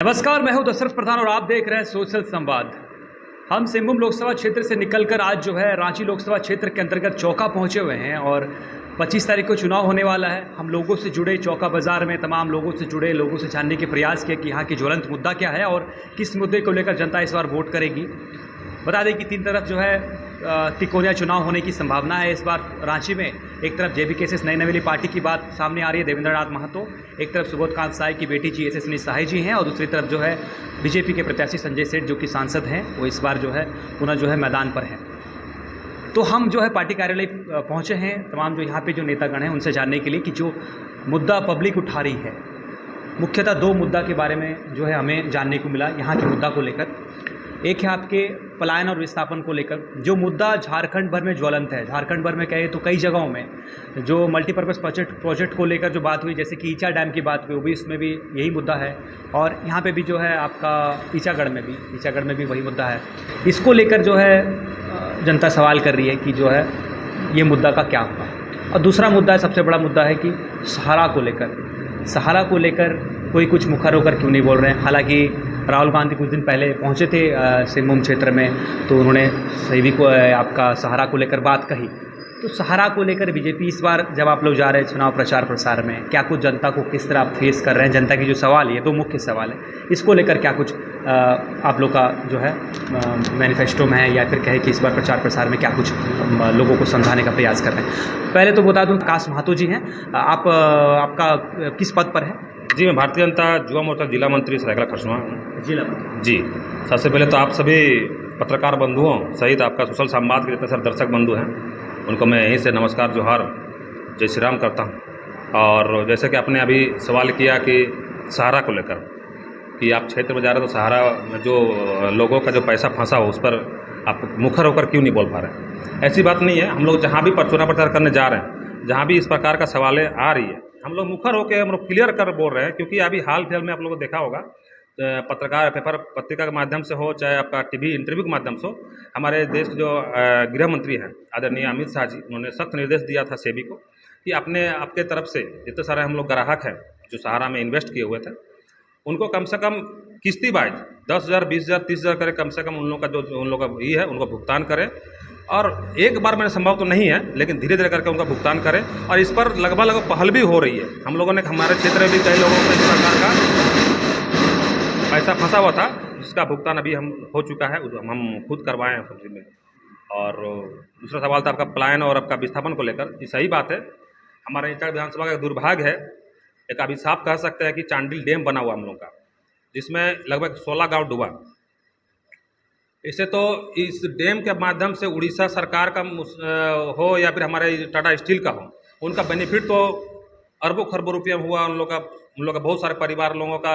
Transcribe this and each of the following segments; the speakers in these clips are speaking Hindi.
नमस्कार, मैं हूं दशरथ प्रधान और आप देख रहे हैं सोशल संवाद। हम सिंहभूम लोकसभा क्षेत्र से निकलकर आज जो है रांची लोकसभा क्षेत्र के अंतर्गत चौका पहुंचे हुए हैं और 25 तारीख को चुनाव होने वाला है। हम लोगों से जुड़े, चौका बाज़ार में तमाम लोगों से जुड़े, लोगों से जानने के प्रयास किए कि यहाँ की ज्वलंत मुद्दा क्या है और किस मुद्दे को लेकर जनता इस बार वोट करेगी। बता दें कि 3 तरफ जो है तिकोनिया चुनाव होने की संभावना है इस बार रांची में। एक तरफ JBKS नई नवेली पार्टी की बात सामने आ रही है, देवेंद्र नाथ महतो। एक तरफ सुबोधकांत साय की बेटी जी यशस्विनी साय जी हैं और दूसरी तरफ जो है बीजेपी के प्रत्याशी संजय सेठ जो कि सांसद हैं, वो इस बार जो है पुनः जो है मैदान पर हैं। तो हम जो है पार्टी कार्यालय पहुँचे हैं, तमाम जो यहाँ पे जो नेतागण हैं उनसे जानने के लिए कि जो मुद्दा पब्लिक उठा रही है, मुख्यतः 2 मुद्दा के बारे में जो है हमें जानने को मिला यहाँ के मुद्दा को लेकर। एक है आपके पलायन और विस्थापन को लेकर, जो मुद्दा झारखंड भर में ज्वलंत है। झारखंड भर में कहे तो कई जगहों में जो मल्टीपर्पज़ प्रोजेक्ट को लेकर जो बात हुई, जैसे कि ईचा डैम की बात हुई, वो भी इसमें भी यही मुद्दा है। और यहाँ पे भी जो है आपका ईचागढ़ में भी वही मुद्दा है। इसको लेकर जो है जनता सवाल कर रही है कि जो है ये मुद्दा का क्या होगा। और दूसरा मुद्दा है, सबसे बड़ा मुद्दा है कि सहारा को लेकर कोई कुछ मुखर होकर क्यों नहीं बोल रहे हैं। हालांकि राहुल गांधी कुछ दिन पहले पहुंचे थे सिंहभूम क्षेत्र में, तो उन्होंने सही को आपका सहारा को लेकर बात कही। तो सहारा को लेकर बीजेपी इस बार जब आप लोग जा रहे हैं चुनाव प्रचार प्रसार में, क्या कुछ जनता को किस तरह आप फेस कर रहे हैं? जनता की जो सवाल, ये 2 मुख्य सवाल है, इसको लेकर क्या कुछ आप लोग का जो है मैनिफेस्टो में है, या फिर कहे कि इस बार प्रचार प्रसार में क्या कुछ लोगों को समझाने का प्रयास कर रहे हैं? पहले तो बता दूँ, आकाश महतो जी हैं, आपका किस पद पर है? जी, मैं भारतीय जनता युवा मोर्चा जिला मंत्री सरायकेला खरसुआ हूँ। जिला मंत्री जी, सबसे पहले तो आप सभी पत्रकार बंधुओं सहित आपका सोशल संवाद के जितने सारे दर्शक बंधु हैं, उनको मैं यहीं से नमस्कार, जोहार, जय श्री राम करता हूँ। और जैसे कि आपने अभी सवाल किया कि सहारा को लेकर, कि आप क्षेत्र में जा रहे हो तो सहारा में जो लोगों का जो पैसा फंसा हो उस पर आप मुखर होकर क्यों नहीं बोल पा रहे? ऐसी बात नहीं है। हम लोग जहाँ भी चुनाव प्रचार करने जा रहे हैं, जहाँ भी इस प्रकार का सवालें आ रही है, हम लोग मुखर होकर हम लोग क्लियर कर बोल रहे हैं। क्योंकि अभी हाल फिलहाल में आप लोगों को देखा होगा, पत्रकार पेपर पत्रिका के माध्यम से हो, चाहे आपका टीवी इंटरव्यू के माध्यम से हो, हमारे देश के जो गृह मंत्री हैं आदरणीय अमित शाह जी, उन्होंने सख्त निर्देश दिया था सेबी को कि आपके तरफ से जितने सारे हम लोग ग्राहक हैं जो सहारा में इन्वेस्ट किए हुए थे, उनको कम से कम किस्ती वाइज 10,000, 20,000, 30,000 करे कम से कम उन लोग का ये है, उनको भुगतान करें। और एक बार में संभव तो नहीं है, लेकिन धीरे धीरे करके उनका भुगतान करें। और इस पर लगभग पहल भी हो रही है। हम लोगों ने हमारे क्षेत्र में भी कई लोगों को इस प्रकार का पैसा फंसा हुआ था, जिसका भुगतान अभी हम हो चुका है, हम खुद करवाए हैं सब्जी में। और दूसरा सवाल था आपका पलायन और आपका विस्थापन को लेकर। ये सही बात है, हमारे ईटागढ़ विधानसभा का दुर्भाग्य है, एक अभिशाप कह सकते हैं कि चांडिल डैम बना हुआ हम लोग का, जिसमें लगभग 16 गाँव डूबा। इसे तो इस डैम के माध्यम से उड़ीसा सरकार का हो या फिर हमारे टाटा स्टील का हो, उनका बेनिफिट तो अरबों खरबों रुपये में हुआ। उन लोग का बहुत सारे परिवार लोगों का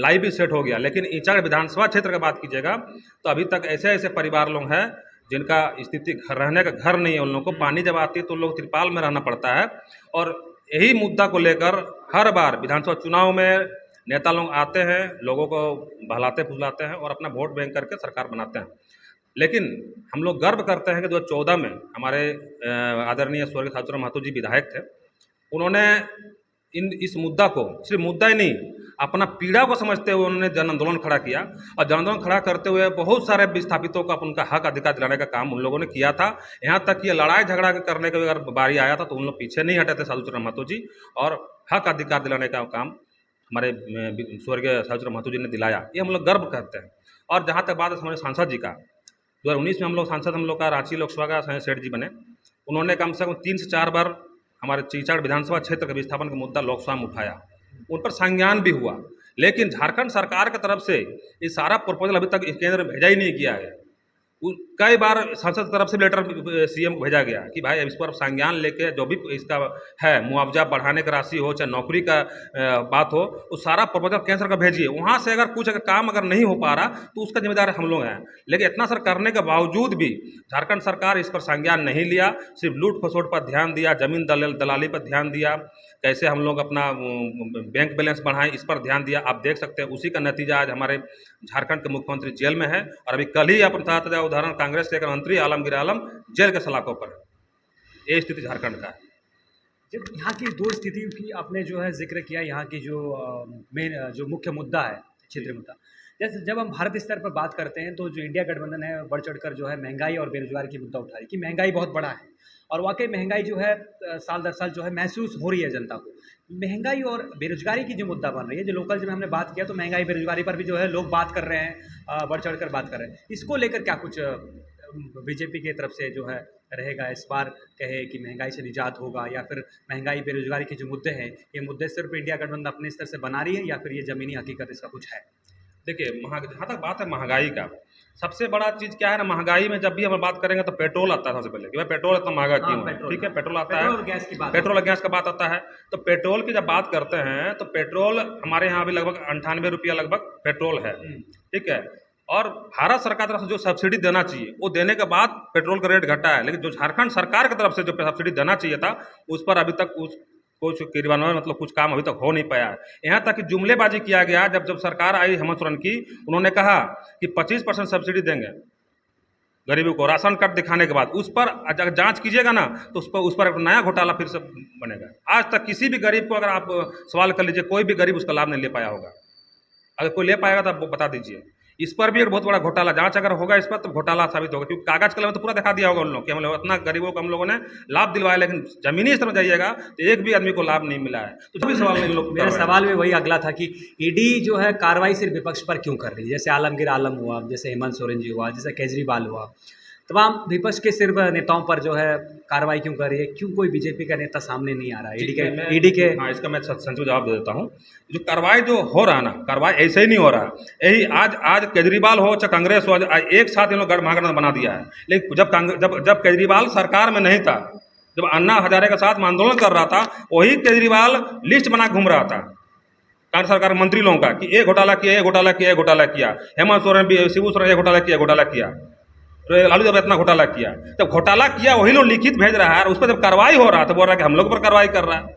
लाइफ भी सेट हो गया। लेकिन ईचागढ़ विधानसभा क्षेत्र की बात कीजिएगा तो अभी तक ऐसे परिवार लोग हैं जिनका स्थिति रहने का घर नहीं है। उन लोगों को पानी जब आती है तो लोग तिरपाल में रहना पड़ता है। और यही मुद्दा को लेकर हर बार विधानसभा चुनाव में नेता लोग आते हैं, लोगों को बहलाते फुसलाते हैं और अपना वोट बैंक करके सरकार बनाते हैं। लेकिन हम लोग गर्व करते हैं कि 2014 में हमारे आदरणीय स्वर्गीय साचुराम महतो जी विधायक थे। उन्होंने इस मुद्दा को, सिर्फ मुद्दा ही नहीं, अपना पीड़ा को समझते हुए उन्होंने जन आंदोलन खड़ा किया। और जन आंदोलन खड़ा करते हुए बहुत सारे विस्थापितों को उनका हक अधिकार दिलाने का काम उन लोगों ने किया था। यहाँ तक कि लड़ाई झगड़ा करने का अगर बारी आया था तो उन लोग पीछे नहीं हटे थे, साचुराम महतो जी, और हक अधिकार दिलाने का काम हमारे स्वर्गीय साचुराम महतो जी ने दिलाया। ये हम लोग गर्व करते हैं। और जहाँ तक बात है हमारे सांसद जी का, 2019 में हम लोग का रांची लोकसभा का संजय सेठ जी बने। उन्होंने कम से कम 3 से 4 बार हमारे ईचागढ़ विधानसभा क्षेत्र के विस्थापन का मुद्दा लोकसभा में उठाया। उन पर संज्ञान भी हुआ। लेकिन झारखंड सरकार की तरफ से ये सारा प्रपोजल अभी तक केंद्र में भेजा ही नहीं गया है। कई बार संसद की तरफ से लेटर CM को भेजा गया कि भाई इस पर संज्ञान लेके जो भी इसका है मुआवजा बढ़ाने का राशि हो, चाहे नौकरी का बात हो, वो सारा प्रपोजल केंद्र का भेजिए। वहाँ से अगर काम नहीं हो पा रहा तो उसका जिम्मेदार हम लोग हैं। लेकिन इतना सर करने के बावजूद भी झारखंड सरकार इस पर संज्ञान नहीं लिया, सिर्फ लूट खसोट पर ध्यान दिया, जमीन दलाली पर ध्यान दिया, कैसे हम लोग अपना बैंक बैलेंस बढ़ाएं, इस पर ध्यान दिया। आप देख सकते हैं उसी का नतीजा आज हमारे झारखंड के मुख्यमंत्री जेल में है। और अभी कल ही अपन था उदाहरण, कांग्रेस के एक मंत्री आलमगीर आलम जेल के सलाखों पर। ये स्थिति झारखंड का है। जब यहाँ की 2 स्थितियों की आपने जो है जिक्र किया, यहाँ की जो मेन जो मुख्य मुद्दा है क्षेत्रीय मुद्दा। जैसे जब हम भारत स्तर पर बात करते हैं तो जो इंडिया गठबंधन है बढ़ चढ़कर जो है महंगाई और बेरोजगारी की मुद्दा उठा रही है कि महंगाई बहुत बड़ा है और वाकई महंगाई जो है साल दर साल जो है महसूस हो रही है जनता को। महंगाई और बेरोजगारी की जो मुद्दा बन रही है, जो लोकल जब हमने बात किया तो महंगाई बेरोजगारी पर भी जो है लोग बात कर रहे हैं, बढ़ चढ़ कर बात कर रहे हैं। इसको लेकर क्या कुछ बीजेपी की तरफ से जो है रहेगा इस बार, कहे कि महंगाई से निजात होगा या फिर महंगाई बेरोजगारी के जो मुद्दे हैं ये मुद्दे सिर्फ इंडिया गठबंधन अपने स्तर से बना रही है या फिर ये ज़मीनी हकीकत इसका कुछ है? देखिए, जहाँ तक बात है महंगाई का, सबसे बड़ा चीज़ क्या है ना, महंगाई में जब भी हम बात करेंगे तो पेट्रोल आता है सबसे पहले कि भाई पेट्रोल इतना महंगा क्यों है। पेट्रोल, ठीक है, पेट्रोल आता पेट्रोल है, और गैस की बात पेट्रोल और गैस का बात आता है। तो पेट्रोल की जब बात करते हैं तो पेट्रोल हमारे यहाँ भी लगभग 98 रुपया लगभग पेट्रोल है। ठीक है, और भारत सरकार की तरफ से जो सब्सिडी देना चाहिए वो देने के बाद पेट्रोल का रेट घटा है, लेकिन जो झारखंड सरकार की तरफ से जो सब्सिडी देना चाहिए था उस पर अभी तक कुछ क्रियान्वयन मतलब कुछ काम अभी तक हो नहीं पाया है। यहाँ तक कि जुमलेबाजी किया गया जब सरकार आई हेमंत सोरेन की, उन्होंने कहा कि 25% सब्सिडी देंगे गरीबों को राशन कार्ड दिखाने के बाद। उस पर अगर जांच कीजिएगा ना तो उस पर एक नया घोटाला फिर से बनेगा। आज तक किसी भी गरीब को अगर आप सवाल कर लीजिए, कोई भी गरीब उसका लाभ नहीं ले पाया होगा। अगर कोई ले पाएगा तो आप बता दीजिए। इस पर भी एक बहुत बड़ा घोटाला, जांच अगर होगा इस पर तो घोटाला साबित होगा, क्योंकि कागज कलम में तो पूरा दिखा दिया होगा उन लोग कि हम लोग इतना गरीबों को हम लोगों ने लाभ दिलवाया, लेकिन जमीनी स्तर में जाइएगा तो एक भी आदमी को लाभ नहीं मिला है। तो भी सवाल नहीं लोग, मेरा सवाल भी वही अगला था कि ईडी जो है कार्रवाई सिर्फ विपक्ष पर क्यों कर रही है? जैसे आलमगीर आलम हुआ, जैसे हेमंत सोरेन जी हुआ, जैसे केजरीवाल हुआ, तमाम विपक्ष के सिर्फ नेताओं पर जो है कार्रवाई क्यों कर रही है? क्यों कोई बीजेपी का नेता सामने नहीं आ रहा है ईडी के? हाँ, इसका मैं संक्षिप्त जवाब दे देता हूँ। जो कार्रवाई जो हो रहा है ना, कार्रवाई ऐसे ही नहीं हो रहा है। यही आज केजरीवाल हो चाहे कांग्रेस हो, एक साथ इन लोग महागठबंधन बना दिया है। लेकिन जब केजरीवाल सरकार में नहीं था, जब अन्ना हजारे के साथ में आंदोलन कर रहा था, वही केजरीवाल लिस्ट बना घूम रहा था कांग्रेस सरकार मंत्री लोगों का कि ये घोटाला किया, ये घोटाला किया, ये घोटाला किया। हेमंत सोरेन भी, शिबू सोरेन ये घोटाला किया, घोटाला किया। लालू जब इतना घोटाला किया, जब घोटाला किया वही लोग लिखित भेज रहा है और उस पर जब कार्रवाई हो रहा था बोल रहा है कि हम लोग पर कार्रवाई कर रहा है।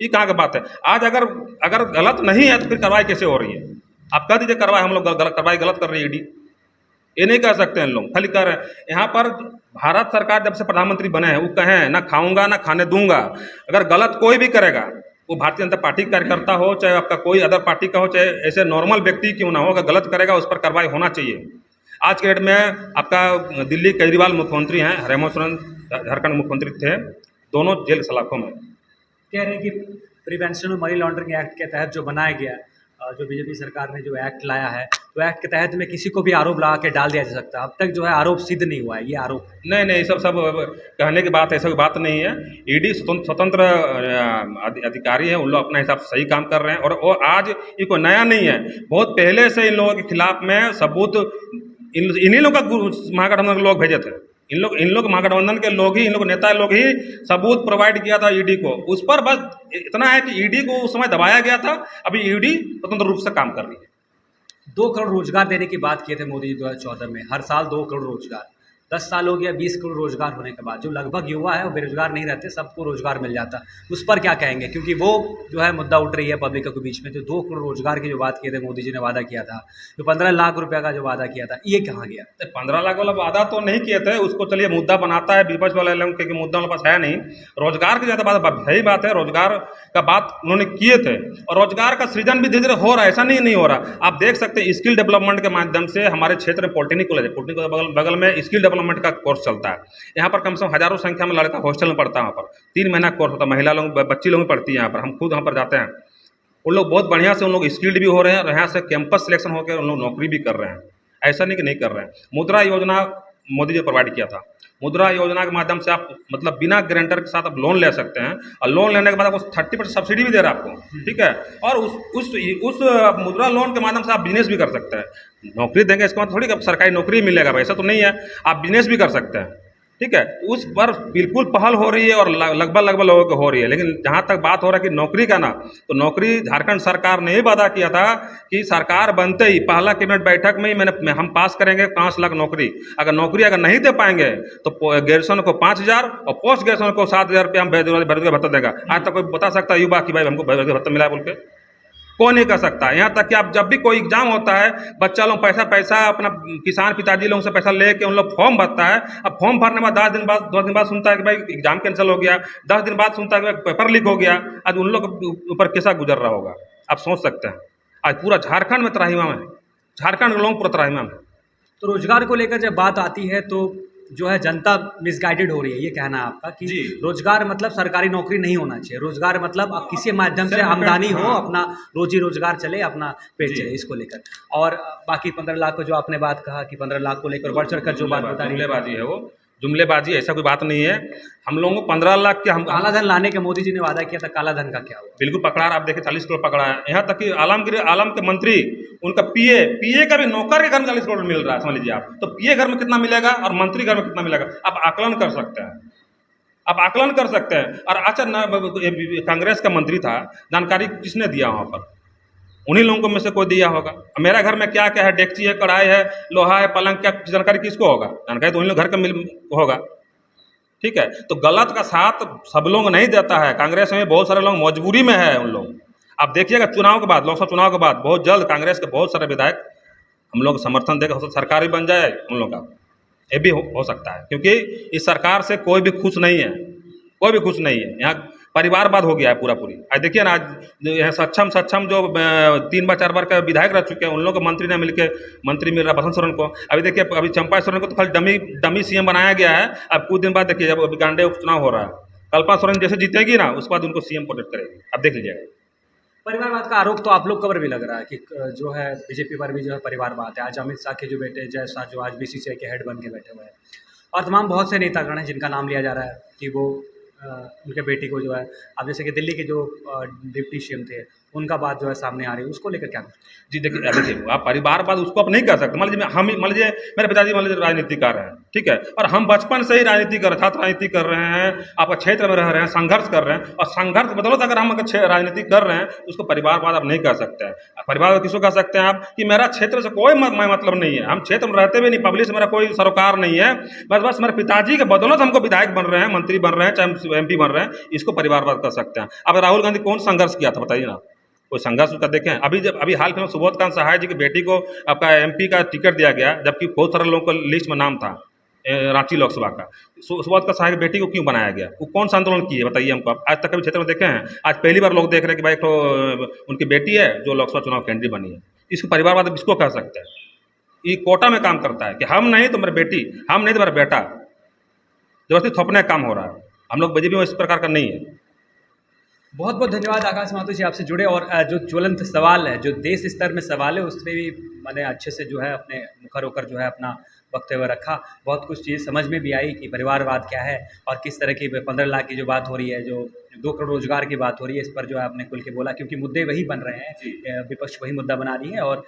ये कहाँ की बात है? आज अगर गलत नहीं है तो फिर कार्रवाई कैसे हो रही है? आप कह दीजिए कार्रवाई हम लोग कार्रवाई गलत कर रही है ईडी, ये नहीं कह सकते हैं लोग, खाली कह रहे हैं। यहाँ पर भारत सरकार जब से प्रधानमंत्री बने हैं वो कहें ना खाऊंगा ना खाने दूंगा। अगर गलत कोई भी करेगा, वो भारतीय जनता पार्टी कार्यकर्ता हो चाहे आपका कोई अदर पार्टी का हो, चाहे ऐसे नॉर्मल व्यक्ति क्यों ना हो, अगर गलत करेगा उस पर कार्रवाई होना चाहिए। आज के डेट में आपका दिल्ली केजरीवाल मुख्यमंत्री हैं, हेमंत सोरेन झारखंड मुख्यमंत्री थे, दोनों जेल सलाखों में। कह रहे हैं कि prevention of money laundering act के तहत जो बनाया गया, जो बीजेपी सरकार ने जो एक्ट लाया है, तो एक्ट के तहत में किसी को भी आरोप लगा के डाल दिया जा सकता है। अब तक जो है आरोप सिद्ध नहीं हुआ है, ये आरोप है। नहीं, सब कहने की बात है, ऐसा कोई बात नहीं है। ईडी स्वतंत्र अधिकारी है, उन लोग अपने हिसाब से सही काम कर रहे हैं। और वो आज ये कोई नया नहीं है, बहुत पहले से इन लोगों के खिलाफ में सबूत इन्हीं लोग का महागठबंधन के लोग भेजे थे। इन लोग महागठबंधन के लोग ही, इन लोग नेता लोग ही सबूत प्रोवाइड किया था ईडी को। उस पर बस इतना है कि ईडी को उस समय दबाया गया था, अभी ईडी स्वतंत्र रूप से काम कर रही है। 2 करोड़ रोजगार देने की बात किए थे मोदी जी 2014 में, हर साल 2 करोड़ रोजगार। 10 साल हो गया 20 करोड़ रोजगार होने के बाद जो लगभग युवा है वो बेरोजगार नहीं रहते, सबको रोजगार मिल जाता। उस पर क्या कहेंगे? क्योंकि वो जो है मुद्दा उठ रही है पब्लिक के बीच में। जो 2 करोड़ रोजगार की जो बात किए थे मोदी जी ने, वादा किया था, जो 15 लाख रुपये का जो वादा किया था, ये कहाँ गया? 15 लाख वाला वादा तो नहीं किए थे, उसको चलिए मुद्दा बनाता है विपक्ष वाले लोग, क्योंकि मुद्दा उनके पास है नहीं। रोजगार की ज़्यादा बात सही बात है, रोजगार का बात उन्होंने किए थे और रोजगार का सृजन भी धीरे धीरे हो रहा है, ऐसा नहीं हो रहा। आप देख सकते हैं स्किल डेवलपमेंट के माध्यम से हमारे क्षेत्र में पॉलिटेक्निक कॉलेज है, पॉलिटेक्निक बगल में स्किल डेवलपमेंट का कोर्स चलता है। यहाँ पर कम से कम हजारों संख्या में लड़का हॉस्टल में पढ़ता है। वहाँ पर 3 महीना कोर्स होता है, महिला लोग बच्ची लोग पढ़ती है यहाँ पर, हम खुद वहाँ पर जाते हैं। उन लोग बहुत बढ़िया से उन लोग स्किल्ड भी हो रहे हैं और यहाँ से कैंपस सिलेक्शन होकर उन लोग नौकरी भी कर रहे हैं, ऐसा नहीं कि नहीं कर रहे हैं। मुद्रा योजना मोदी जी प्रोवाइड किया था। मुद्रा योजना के माध्यम से आप मतलब बिना गारंटर के साथ आप लोन ले सकते हैं और लोन लेने के बाद आपको 30% सब्सिडी भी दे रहा है आपको, ठीक है। और उस मुद्रा लोन के माध्यम से आप बिजनेस भी कर सकते हैं। नौकरी देंगे इसका मतलब थोड़ी कि सरकारी नौकरी मिलेगा, वैसा तो नहीं है, आप बिजनेस भी कर सकते हैं, ठीक है। उस पर बिल्कुल पहल हो रही है और लगभग लोगों को हो रही है। लेकिन जहाँ तक बात हो रहा है कि नौकरी का ना, तो नौकरी झारखंड सरकार ने ही वादा किया था कि सरकार बनते ही पहला कैबिनेट बैठक में ही हम पास करेंगे 5 लाख नौकरी। अगर नौकरी अगर नहीं दे पाएंगे तो ग्रेजुएशन को 5,000 और पोस्ट ग्रेजुएशन को 7,000 रुपये हम बेरोजगारी भत्ता देगा। आज तक कोई बता सकता है युवा कि भाई हमको बेरोजगारी भत्ता मिला है बोल के? कोई नहीं कर सकता। यहाँ तक कि आप जब भी कोई एग्जाम होता है, बच्चा लोग पैसा अपना किसान पिताजी लोगों से पैसा लेके उन लोग फॉर्म भरता है। अब फॉर्म भरने के बाद 10 दिन बाद सुनता है कि भाई एग्जाम कैंसिल हो गया, 10 दिन बाद सुनता है कि पेपर लीक हो गया। आज उन लोग ऊपर कैसा गुजर रहा होगा आप सोच सकते हैं। आज पूरा झारखंड में त्राहिमाम है, झारखंड के लोग पूरा त्राहिमाम है। तो रोजगार को लेकर जब बात आती है तो जो है जनता मिसगाइडेड हो रही है, ये कहना है आपका कि जी। रोजगार मतलब सरकारी नौकरी नहीं होना चाहिए, रोजगार मतलब आप किसी माध्यम से Self depend, आमदनी हो, हाँ। अपना रोजी रोजगार चले, अपना पेट जी। चले, इसको लेकर। और बाकी 15 लाख को जो आपने बात कहा कि 15 लाख को लेकर बढ़ चढ़ कर जो बात बता रही है, जुमलेबाजी है वो, जुमलेबाजी, ऐसा कोई बात नहीं है। हम लोगों को 15 लाख के हम काला धन लाने के मोदी जी ने वादा किया था, काला धन का क्या हुआ? बिल्कुल पकड़ा है, आप देखिए 40 करोड़ पकड़ा है। यहाँ तक कि आलम के मंत्री, उनका पीए का भी नौकर के घर में 40 करोड़ मिल रहा है, समझ लीजिए आप। तो पीए घर में कितना मिलेगा और मंत्री घर में कितना मिलेगा, आप आकलन कर सकते हैं, आप आकलन कर सकते हैं। और अच्छा कांग्रेस का मंत्री था, जानकारी किसने दिया वहाँ पर? उन्हीं लोगों में से कोई दिया होगा। मेरा घर में क्या क्या है, डेगची है, कढ़ाई है, लोहा है, पलंग, क्या जानकारी किसको होगा? जानकारी तो उन्हीं लोग घर का मिल होगा, ठीक है। तो गलत का साथ सब लोग नहीं देता है, कांग्रेस में बहुत सारे लोग मजबूरी में है उन लोग। आप देखिएगा चुनाव के बाद, लोकसभा चुनाव के बाद बहुत जल्द कांग्रेस के बहुत सारे विधायक हम लोग समर्थन देकर हो सकता सरकार भी बन जाए उन लोग का, ये भी हो सकता है। क्योंकि इस सरकार से कोई भी खुश नहीं है, कोई भी खुश नहीं है। यहाँ परिवारवाद हो गया है पूरा पूरी। आज देखिए ना, आज यहाँ सक्षम जो 3 बार 4 बार का विधायक रह चुके हैं, उन लोगों को मंत्री ने मिलकर मंत्री मिल रहा बसंत सोरेन को। अभी देखिए, अभी चंपा सोरेन को तो खाली डमी सीएम बनाया गया है। अब कुछ दिन बाद देखिए, जब अभी गांडे उपचुनाव हो रहा है, कल्पना सोरेन जैसे जीतेगी ना, उसके बाद उनको सीएम प्रोटेक्ट करेगी, आप देख लीजिएगा। परिवारवाद का आरोप तो आप लोग पर भी लग रहा है कि जो है बीजेपी पर भी जो है परिवारवाद है। आज अमित शाह के जो बेटे जय शाह जो आज बीसीसीआई के हेड बन के बैठे हुए हैं, और तमाम बहुत से नेतागण हैं जिनका नाम लिया जा रहा है कि वो उनके बेटी को जो है, अब जैसे कि दिल्ली के जो डिप्टी सीएम थे, उनका बात जो है सामने आ रही है, उसको लेकर क्या? जी देखिए आप परिवारवाद उसको आप नहीं कह सकते। मान लीजिए मेरे पिताजी मान लीजिए राजनीतिकार हैं, ठीक है, और हम बचपन से ही राजनीति कर छात्र राजनीति कर रहे हैं, आपका क्षेत्र में रह रहे हैं, संघर्ष कर रहे हैं, और संघर्ष की बदौलत अगर हम अगर राजनीति कर रहे हैं, उसको परिवारवाद आप नहीं कह सकते हैं। परिवारवाद किसको कह सकते हैं आप? कि मेरा क्षेत्र से कोई मतलब नहीं है, हम क्षेत्र में रहते भी नहीं, पब्लिक से मेरा कोई सरोकार नहीं है, बस मेरे पिताजी के बदौलत हमको विधायक बन रहे हैं, मंत्री बन रहे हैं, चाहे MP बन रहे हैं, इसको परिवारवाद कर सकते हैं। अब राहुल गांधी कौन संघर्ष किया था बताइए ना, कोई संघर्ष उसका देखें? अभी हाल फिलहाल सुबोध कांत सहाय जी की बेटी को आपका MP का टिकट दिया गया, जबकि बहुत सारे लोगों का लिस्ट में नाम था रांची लोकसभा का। सुबोध कांत सहाय की बेटी को क्यों बनाया गया? वो कौन सा आंदोलन की है बताइए हमको? आज तक कभी क्षेत्र में देखे हैं? आज पहली बार लोग देख रहे हैं कि भाई तो उनकी बेटी है जो लोकसभा चुनाव केंद्रीय बनी है। इसको परिवारवाद इसको कह सकते हैं? ये कोटा में काम करता है कि हम नहीं तो मेरी बेटी, हम नहीं तो मेरा बेटा, जबरदस्ती थोपने का काम हो रहा है। हम लोग बीजेपी में इस प्रकार का नहीं है। बहुत बहुत धन्यवाद आकाश माथुर जी, आपसे जुड़े, और जो ज्वलंत सवाल है, जो देश स्तर में सवाल है, उस पर भी मैंने अच्छे से जो है अपने मुखर होकर जो है अपना वक्तव्य रखा। बहुत कुछ चीज़ समझ में भी आई कि परिवारवाद क्या है और किस तरह की 15 लाख की जो बात हो रही है, जो 2 करोड़ रोजगार की बात हो रही है, इस पर जो है आपने खुल के बोला, क्योंकि मुद्दे वही बन रहे हैं, विपक्ष वही मुद्दा बना रही है। और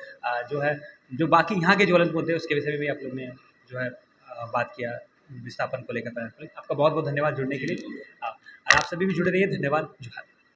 जो है जो बाकी यहाँ के ज्वलंत मुद्दे, उसके विषय में भी आप लोग ने जो है बात किया, विस्थापन को लेकर। आपका बहुत बहुत धन्यवाद जुड़ने के लिए, और आप सभी भी जुड़े रहिए। धन्यवाद। जोहार।